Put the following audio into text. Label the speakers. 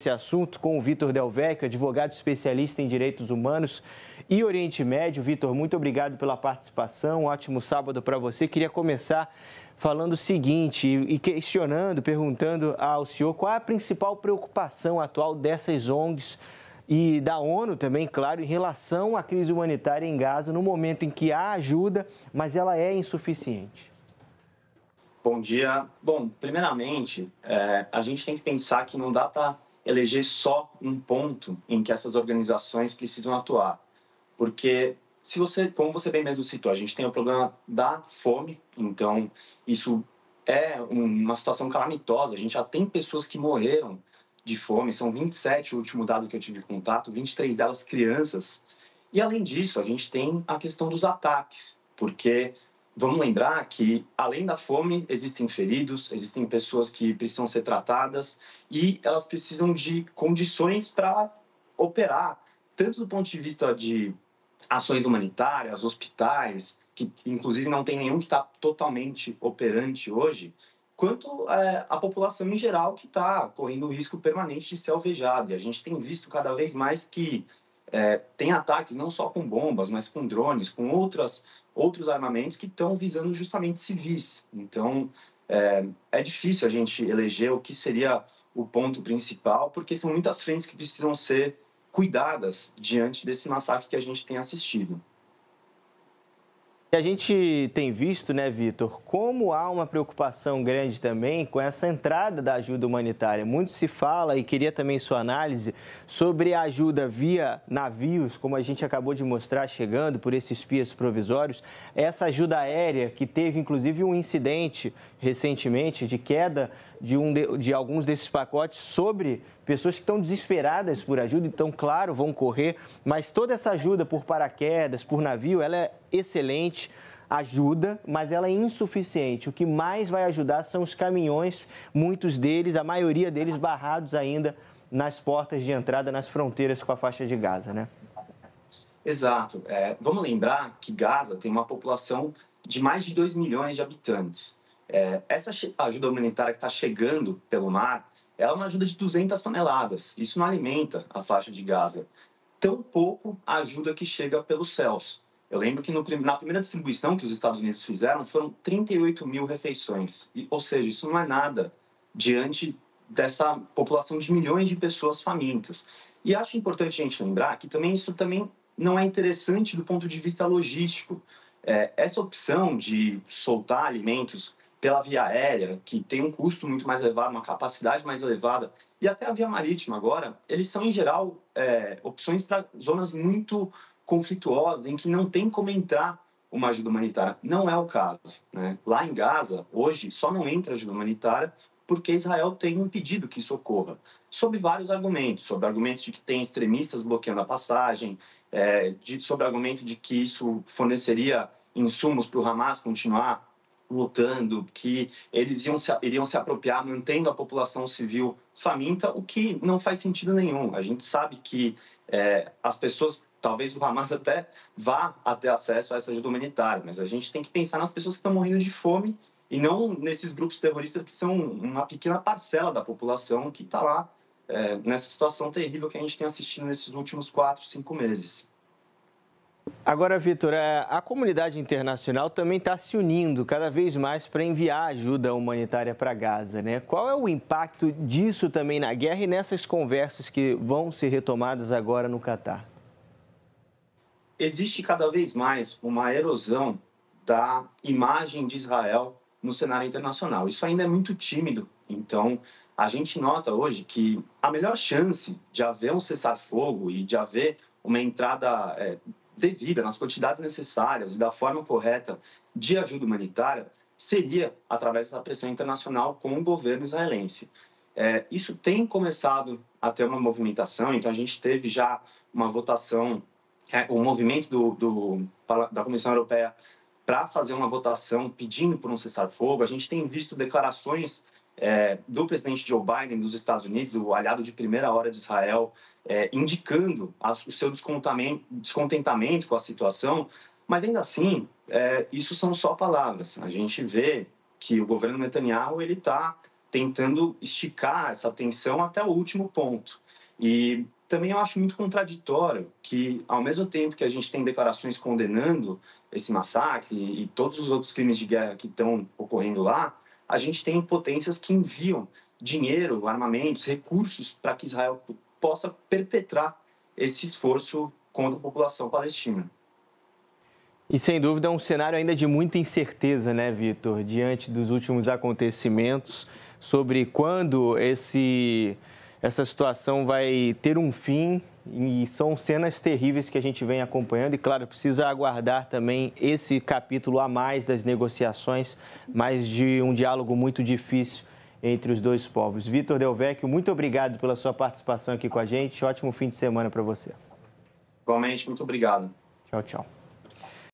Speaker 1: esse assunto com o Vitor Del Vecchio, advogado especialista em direitos humanos e Oriente Médio. Vitor, muito obrigado pela participação. Um ótimo sábado para você. Queria começar falando o seguinte e questionando, perguntando ao senhor qual é a principal preocupação atual dessas ONGs e da ONU também, claro, em relação à crise humanitária em Gaza, no momento em que há ajuda, mas ela é insuficiente.
Speaker 2: Bom dia. Bom, primeiramente, a gente tem que pensar que não dá para eleger só um ponto em que essas organizações precisam atuar. Porque, como você bem mesmo citou, a gente tem o problema da fome, então isso é uma situação calamitosa. A gente já tem pessoas que morreram de fome, são 27 o último dado que eu tive contato, 23 delas crianças. E, além disso, a gente tem a questão dos ataques, porque vamos lembrar que, além da fome, existem feridos, existem pessoas que precisam ser tratadas e elas precisam de condições para operar, tanto do ponto de vista de ações humanitárias, hospitais, que inclusive não tem nenhum que está totalmente operante hoje, quanto a população em geral que está correndo o risco permanente de ser alvejada. E a gente tem visto cada vez mais que tem ataques não só com bombas, mas com drones, com outros armamentos que estão visando justamente civis. Então, é difícil a gente eleger o que seria o ponto principal, porque são muitas frentes que precisam ser cuidadas diante desse massacre que a gente tem assistido.
Speaker 1: E a gente tem visto, né, Vitor, como há uma preocupação grande também com essa entrada da ajuda humanitária. Muito se fala, e queria também sua análise, sobre a ajuda via navios, como a gente acabou de mostrar, chegando por esses piers provisórios. Essa ajuda aérea, que teve inclusive um incidente recentemente de queda de alguns desses pacotes sobre pessoas que estão desesperadas por ajuda, então, claro, vão correr, mas toda essa ajuda por paraquedas, por navio, ela é excelente, ajuda, mas ela é insuficiente. O que mais vai ajudar são os caminhões, muitos deles, a maioria deles barrados ainda nas portas de entrada, nas fronteiras com a faixa de Gaza, né?
Speaker 2: Exato. Vamos lembrar que Gaza tem uma população de mais de 2 milhões de habitantes. Essa ajuda humanitária que está chegando pelo mar, ela é uma ajuda de 200 toneladas. Isso não alimenta a faixa de Gaza. Tampouco a ajuda que chega pelos céus. Eu lembro que na primeira distribuição que os Estados Unidos fizeram, foram 38 mil refeições. Ou seja, isso não é nada diante dessa população de milhões de pessoas famintas. E acho importante a gente lembrar que isso também não é interessante do ponto de vista logístico. Essa opção de soltar alimentos pela via aérea, que tem um custo muito mais elevado, uma capacidade mais elevada, e até a via marítima agora, eles são, em geral, opções para zonas muito conflituosas, em que não tem como entrar uma ajuda humanitária. Não é o caso, né? Lá em Gaza, hoje, só não entra ajuda humanitária porque Israel tem impedido que isso ocorra, sob vários argumentos, sobre argumentos de que tem extremistas bloqueando a passagem, sobre argumento de que isso forneceria insumos para o Hamas continuar lutando, que eles iriam se apropriar mantendo a população civil faminta, o que não faz sentido nenhum. A gente sabe que as pessoas, talvez o Hamas até vá a ter acesso a essa ajuda humanitária, mas a gente tem que pensar nas pessoas que estão morrendo de fome e não nesses grupos terroristas que são uma pequena parcela da população que está lá nessa situação terrível que a gente tem assistido nesses últimos 4, 5 meses.
Speaker 1: Agora, Vitor, a comunidade internacional também está se unindo cada vez mais para enviar ajuda humanitária para Gaza, né? Qual é o impacto disso também na guerra e nessas conversas que vão ser retomadas agora no Catar?
Speaker 2: Existe cada vez mais uma erosão da imagem de Israel no cenário internacional. Isso ainda é muito tímido, então a gente nota hoje que a melhor chance de haver um cessar-fogo e de haver uma entrada devida, nas quantidades necessárias e da forma correta de ajuda humanitária, seria através dessa pressão internacional com o governo israelense. Isso tem começado a ter uma movimentação, então a gente teve já uma votação, o movimento da Comissão Europeia para fazer uma votação pedindo por um cessar-fogo. A gente tem visto declarações do presidente Joe Biden dos Estados Unidos, o aliado de primeira hora de Israel, indicando o seu descontentamento com a situação, mas ainda assim, isso são só palavras. A gente vê que o governo Netanyahu está tentando esticar essa tensão até o último ponto. E também eu acho muito contraditório que, ao mesmo tempo que a gente tem declarações condenando esse massacre e todos os outros crimes de guerra que estão ocorrendo lá, a gente tem potências que enviam dinheiro, armamentos, recursos para que Israel possa perpetrar esse esforço contra a população palestina.
Speaker 1: E sem dúvida é um cenário ainda de muita incerteza, né, Vitor, diante dos últimos acontecimentos, sobre quando essa situação vai ter um fim. E são cenas terríveis que a gente vem acompanhando e, claro, precisa aguardar também esse capítulo a mais das negociações, mais de um diálogo muito difícil entre os dois povos. Vitor Del Vecchio, muito obrigado pela sua participação aqui com a gente. Ótimo fim de semana para você.
Speaker 2: Igualmente, muito obrigado.
Speaker 1: Tchau, tchau.